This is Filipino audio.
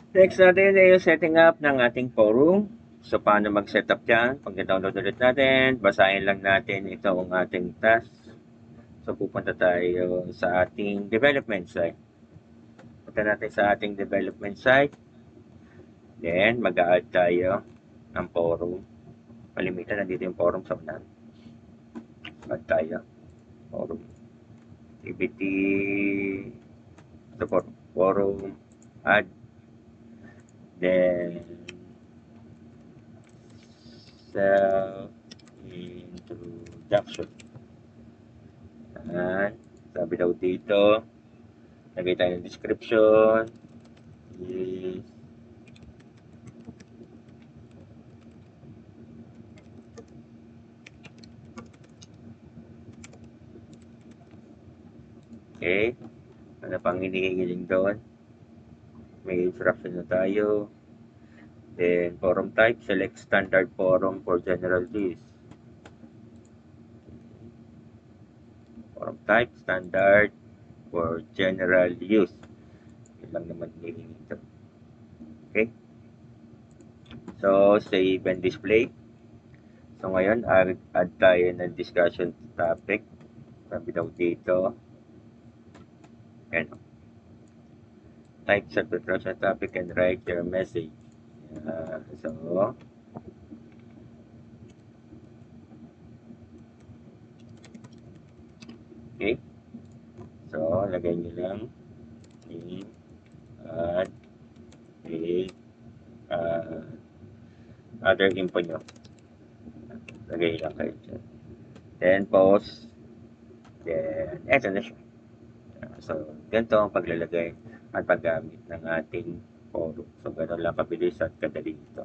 Next natin ay yung setting up ng ating forum. So, paano mag-setup dyan? Pag-download ulit natin, basahin lang natin ito ang ating task. So, pupunta tayo sa ating development site. Punta natin sa ating development site. Then, mag-add tayo ng forum. Palimitan, nandito yung forum sa unahan. Add tayo. Forum. Activity. Ito forum. Forum. Add. Then, self-introduction. Ayan. Sabi daw dito, lagay tayo ng description. Is okay. Ano pang hinihiling doon? May instruction na tayo. Then, forum type, select standard forum for general use. Forum type, standard for general use. Yun lang naman hinihiling ito. Okay? So, save and display. So, ngayon, add tayo ng discussion topic. Sabi daw dito. Ayan. Type sa discussion topic and write your message. So, okay. So, lagay nyo lang name at date other info nyo. Lagay lang kayo dyan. Then, post. Then, eto na siya. So, ganito ang paglalagay at paggamit ng ating forum. So, gano'n lang kabilis at kadali ito.